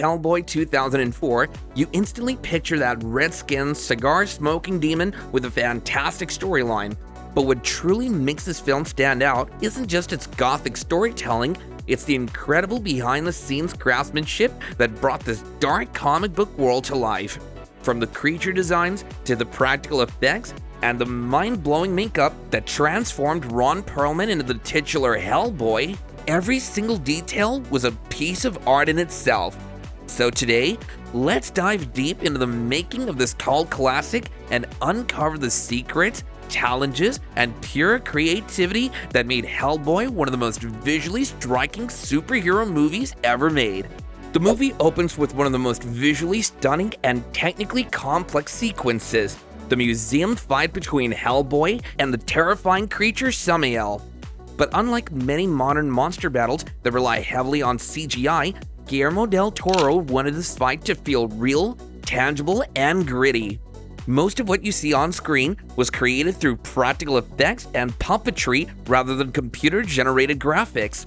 Hellboy 2004, you instantly picture that red-skinned, cigar-smoking demon with a fantastic storyline. But what truly makes this film stand out isn't just its gothic storytelling, it's the incredible behind-the-scenes craftsmanship that brought this dark comic book world to life. From the creature designs to the practical effects and the mind-blowing makeup that transformed Ron Perlman into the titular Hellboy, every single detail was a piece of art in itself. So today, let's dive deep into the making of this cult classic and uncover the secrets, challenges, and pure creativity that made Hellboy one of the most visually striking superhero movies ever made. The movie opens with one of the most visually stunning and technically complex sequences, the museum fight between Hellboy and the terrifying creature Samael. But unlike many modern monster battles that rely heavily on CGI, Guillermo del Toro wanted this fight to feel real, tangible, and gritty. Most of what you see on screen was created through practical effects and puppetry rather than computer-generated graphics.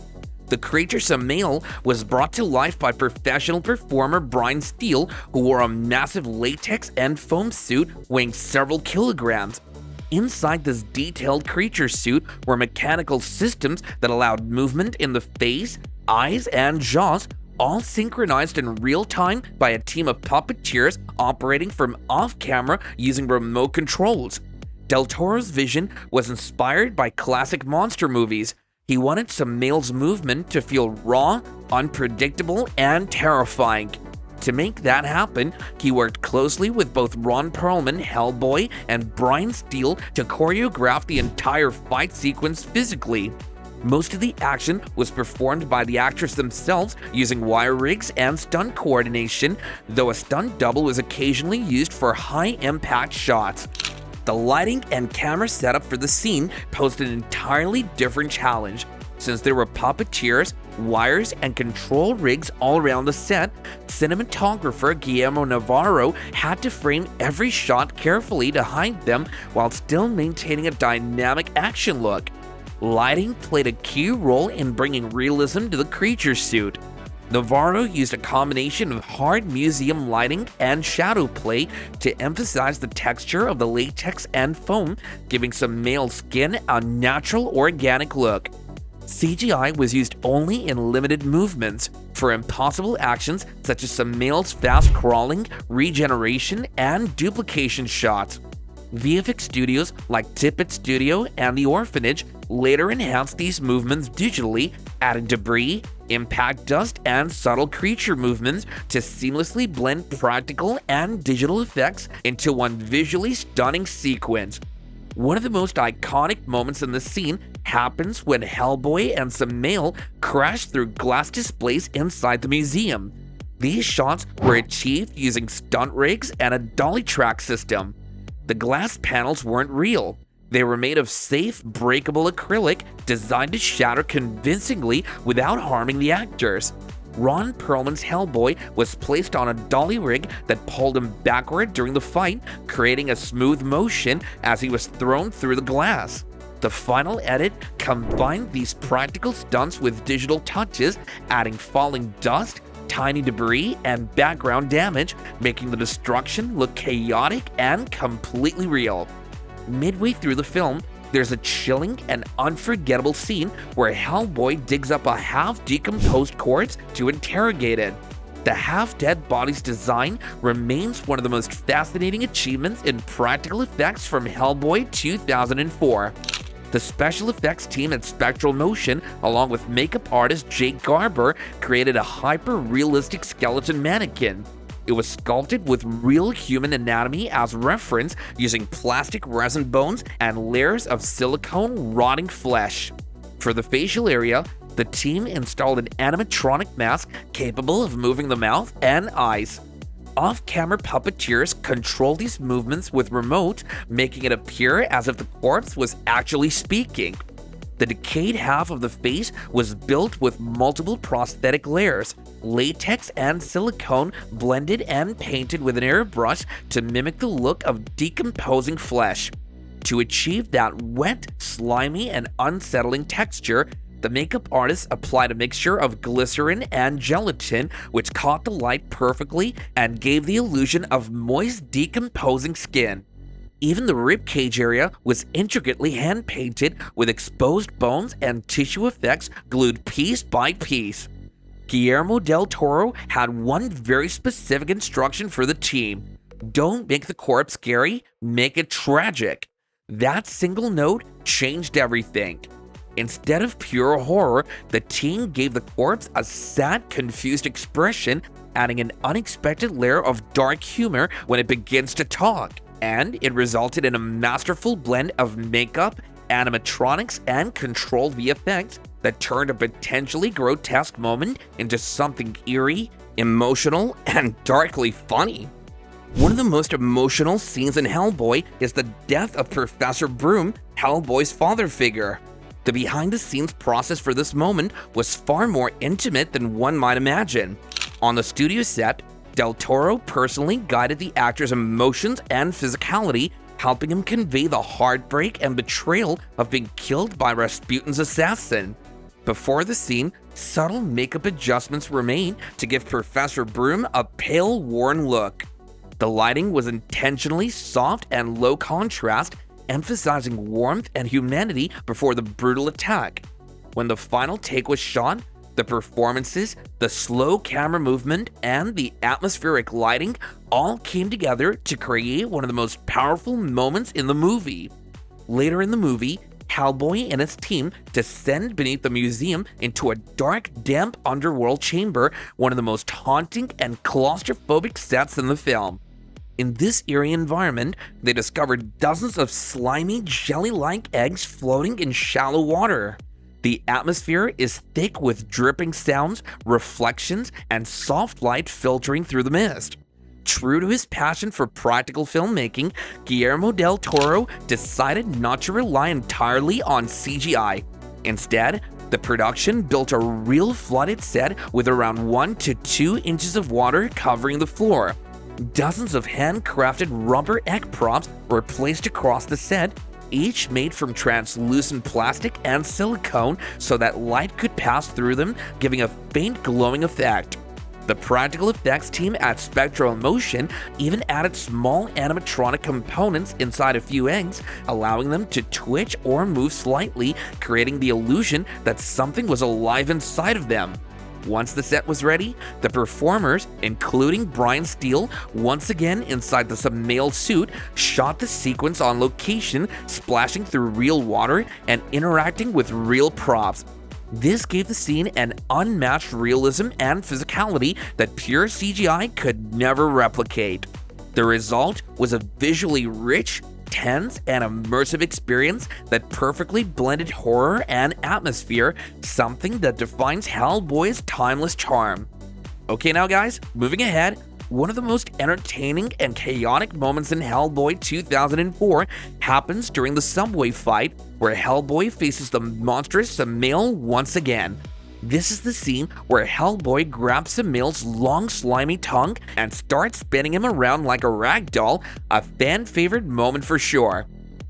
The creature Samael was brought to life by professional performer Brian Steele, who wore a massive latex and foam suit weighing several kilograms. Inside this detailed creature suit were mechanical systems that allowed movement in the face, eyes, and jaws, all synchronized in real time by a team of puppeteers operating from off-camera using remote controls. Del Toro's vision was inspired by classic monster movies. He wanted Samael's movement to feel raw, unpredictable, and terrifying. To make that happen, he worked closely with both Ron Perlman, Hellboy, and Brian Steele to choreograph the entire fight sequence physically. Most of the action was performed by the actors themselves using wire rigs and stunt coordination, though a stunt double was occasionally used for high-impact shots. The lighting and camera setup for the scene posed an entirely different challenge. Since there were puppeteers, wires, and control rigs all around the set, cinematographer Guillermo Navarro had to frame every shot carefully to hide them while still maintaining a dynamic action look. Lighting played a key role in bringing realism to the creature suit. Navarro used a combination of hard museum lighting and shadow play to emphasize the texture of the latex and foam, giving Samael's skin a natural, organic look. CGI was used only in limited movements for impossible actions such as Samael's fast crawling, regeneration, and duplication shots. VFX studios like Tippett Studio and The Orphanage later enhanced these movements digitally, adding debris, impact dust, and subtle creature movements to seamlessly blend practical and digital effects into one visually stunning sequence. One of the most iconic moments in the scene happens when Hellboy and Samael crash through glass displays inside the museum. These shots were achieved using stunt rigs and a dolly track system. The glass panels weren't real. They were made of safe, breakable acrylic designed to shatter convincingly without harming the actors. Ron Perlman's Hellboy was placed on a dolly rig that pulled him backward during the fight, creating a smooth motion as he was thrown through the glass. The final edit combined these practical stunts with digital touches, adding falling dust, tiny debris, and background damage, making the destruction look chaotic and completely real. Midway through the film, there's a chilling and unforgettable scene where Hellboy digs up a half-decomposed corpse to interrogate it. The half-dead body's design remains one of the most fascinating achievements in practical effects from Hellboy 2004. The special effects team at Spectral Motion, along with makeup artist Jake Garber, created a hyper-realistic skeleton mannequin. It was sculpted with real human anatomy as reference, using plastic resin bones and layers of silicone rotting flesh. For the facial area, the team installed an animatronic mask capable of moving the mouth and eyes. Off-camera puppeteers control these movements with remote, making it appear as if the corpse was actually speaking. The decayed half of the face was built with multiple prosthetic layers, latex and silicone blended and painted with an airbrush to mimic the look of decomposing flesh. To achieve that wet, slimy, and unsettling texture, The makeup artist applied a mixture of glycerin and gelatin, which caught the light perfectly and gave the illusion of moist, decomposing skin. Even the ribcage area was intricately hand-painted with exposed bones and tissue effects glued piece by piece. Guillermo del Toro had one very specific instruction for the team. Don't make the corpse scary, make it tragic. That single note changed everything. Instead of pure horror, the team gave the corpse a sad, confused expression, adding an unexpected layer of dark humor when it begins to talk. And it resulted in a masterful blend of makeup, animatronics, and controlled VFX that turned a potentially grotesque moment into something eerie, emotional, and darkly funny. One of the most emotional scenes in Hellboy is the death of Professor Broom, Hellboy's father figure. The behind-the-scenes process for this moment was far more intimate than one might imagine. On the studio set, Del Toro personally guided the actor's emotions and physicality, helping him convey the heartbreak and betrayal of being killed by Rasputin's assassin. Before the scene, subtle makeup adjustments were made to give Professor Broom a pale, worn look. The lighting was intentionally soft and low contrast, emphasizing warmth and humanity before the brutal attack. When the final take was shot, the performances, the slow camera movement, and the atmospheric lighting all came together to create one of the most powerful moments in the movie. Later in the movie, Hellboy and his team descend beneath the museum into a dark, damp underworld chamber, one of the most haunting and claustrophobic sets in the film. In this eerie environment, they discovered dozens of slimy, jelly-like eggs floating in shallow water. The atmosphere is thick with dripping sounds, reflections, and soft light filtering through the mist. True to his passion for practical filmmaking, Guillermo del Toro decided not to rely entirely on CGI. Instead, the production built a real flooded set with around 1 to 2 inches of water covering the floor. Dozens of handcrafted rubber egg props were placed across the set, each made from translucent plastic and silicone so that light could pass through them, giving a faint glowing effect. The practical effects team at Spectral Motion even added small animatronic components inside a few eggs, allowing them to twitch or move slightly, creating the illusion that something was alive inside of them. Once the set was ready, the performers, including Brian Steele, once again inside the submail suit, shot the sequence on location, splashing through real water and interacting with real props. This gave the scene an unmatched realism and physicality that pure CGI could never replicate. The result was a visually rich, tense, and immersive experience that perfectly blended horror and atmosphere, something that defines Hellboy's timeless charm. Okay now guys, moving ahead, one of the most entertaining and chaotic moments in Hellboy 2004 happens during the subway fight, where Hellboy faces the monstrous Samael once again. This is the scene where Hellboy grabs Samael's long slimy tongue and starts spinning him around like a rag doll, a fan-favorite moment for sure.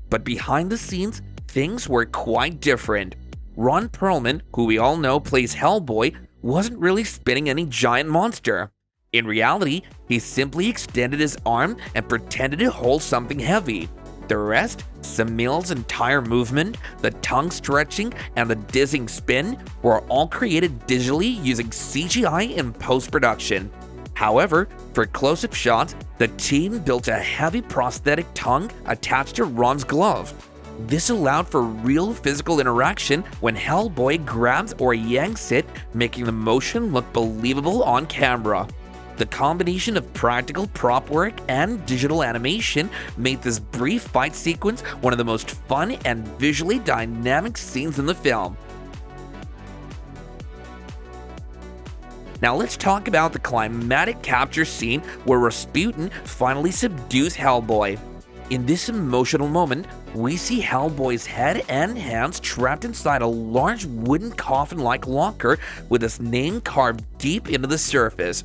But behind the scenes, things were quite different. Ron Perlman, who we all know plays Hellboy, wasn't really spinning any giant monster. In reality, he simply extended his arm and pretended to hold something heavy. The rest, Samael's entire movement, the tongue stretching, and the dizzying spin were all created digitally using CGI in post-production. However, for close-up shots, the team built a heavy prosthetic tongue attached to Ron's glove. This allowed for real physical interaction when Hellboy grabs or yanks it, making the motion look believable on camera. The combination of practical prop work and digital animation made this brief fight sequence one of the most fun and visually dynamic scenes in the film. Now let's talk about the climactic capture scene where Rasputin finally subdues Hellboy. In this emotional moment, we see Hellboy's head and hands trapped inside a large wooden coffin-like locker with his name carved deep into the surface.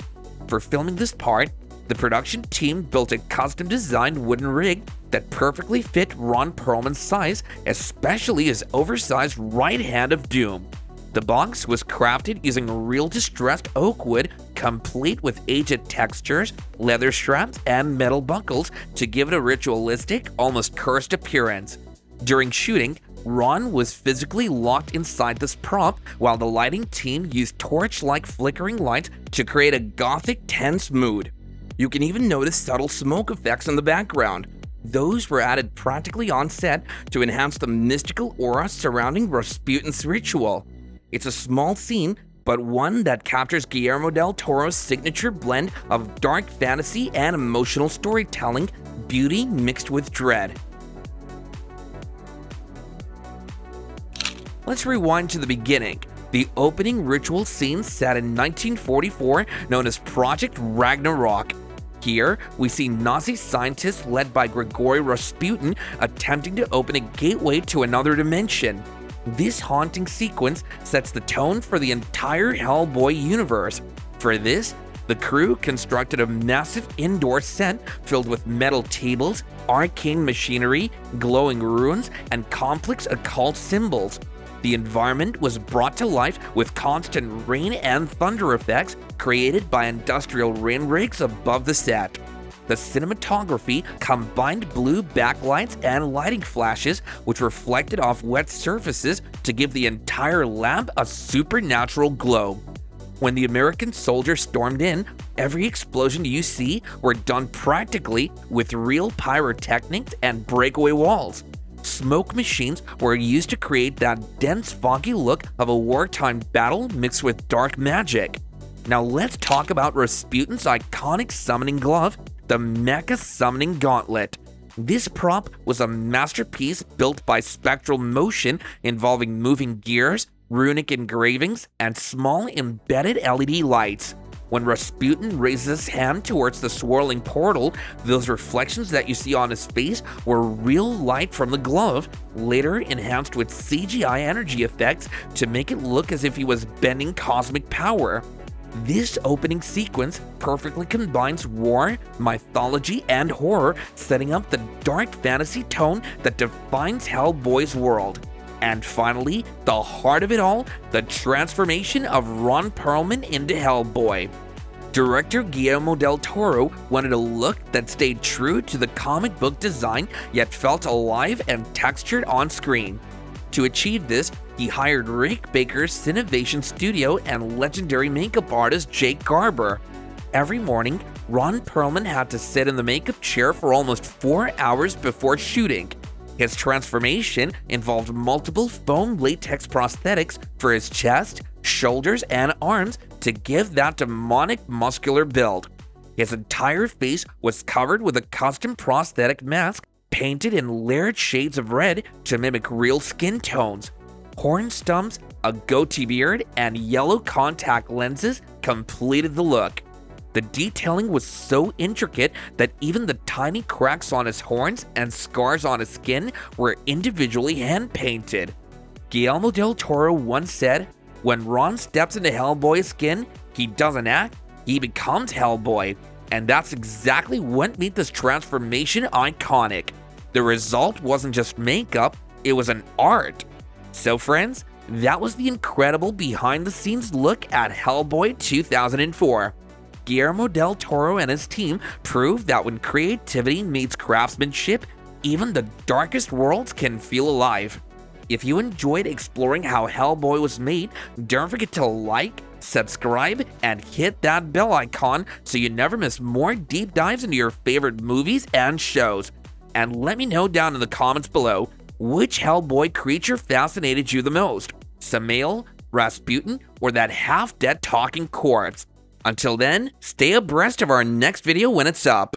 For filming this part, the production team built a custom-designed wooden rig that perfectly fit Ron Perlman's size, especially his oversized right hand of doom. The box was crafted using real distressed oak wood, complete with aged textures, leather straps, and metal buckles to give it a ritualistic, almost cursed appearance. During shooting, Ron was physically locked inside this prop while the lighting team used torch-like flickering lights to create a gothic, tense mood. You can even notice subtle smoke effects in the background. Those were added practically on set to enhance the mystical aura surrounding Rasputin's ritual. It's a small scene, but one that captures Guillermo del Toro's signature blend of dark fantasy and emotional storytelling, beauty mixed with dread. Let's rewind to the beginning. The opening ritual scene set in 1944, known as Project Ragnarok. Here, we see Nazi scientists led by Grigory Rasputin attempting to open a gateway to another dimension. This haunting sequence sets the tone for the entire Hellboy universe. For this, the crew constructed a massive indoor set filled with metal tables, arcane machinery, glowing runes, and complex occult symbols. The environment was brought to life with constant rain and thunder effects created by industrial rain rigs above the set. The cinematography combined blue backlights and lighting flashes, which reflected off wet surfaces to give the entire lab a supernatural glow. When the American soldiers stormed in, every explosion you see were done practically with real pyrotechnics and breakaway walls. Smoke machines were used to create that dense, foggy look of a wartime battle mixed with dark magic. Now let's talk about Rasputin's iconic summoning glove, the Mecha Summoning Gauntlet. This prop was a masterpiece built by spectral motion involving moving gears, runic engravings, and small embedded LED lights. When Rasputin raises his hand towards the swirling portal, those reflections that you see on his face were real light from the glove, later enhanced with CGI energy effects to make it look as if he was bending cosmic power. This opening sequence perfectly combines war, mythology, and horror, setting up the dark fantasy tone that defines Hellboy's world. And finally, the heart of it all, the transformation of Ron Perlman into Hellboy. Director Guillermo del Toro wanted a look that stayed true to the comic book design yet felt alive and textured on screen. To achieve this, he hired Rick Baker's Cinovation Studio and legendary makeup artist Jake Garber. Every morning, Ron Perlman had to sit in the makeup chair for almost 4 hours before shooting. His transformation involved multiple foam latex prosthetics for his chest, shoulders, and arms to give that demonic muscular build. His entire face was covered with a custom prosthetic mask painted in layered shades of red to mimic real skin tones. Horn stumps, a goatee beard, and yellow contact lenses completed the look. The detailing was so intricate that even the tiny cracks on his horns and scars on his skin were individually hand-painted. Guillermo del Toro once said, "When Ron steps into Hellboy's skin, he doesn't act, he becomes Hellboy." And that's exactly what made this transformation iconic. The result wasn't just makeup, it was an art. So friends, that was the incredible behind-the-scenes look at Hellboy 2004. Guillermo del Toro and his team proved that when creativity meets craftsmanship, even the darkest worlds can feel alive. If you enjoyed exploring how Hellboy was made, don't forget to like, subscribe, and hit that bell icon so you never miss more deep dives into your favorite movies and shows. And let me know down in the comments below, which Hellboy creature fascinated you the most? Samael, Rasputin, or that half-dead talking corpse? Until then, stay abreast of our next video when it's up.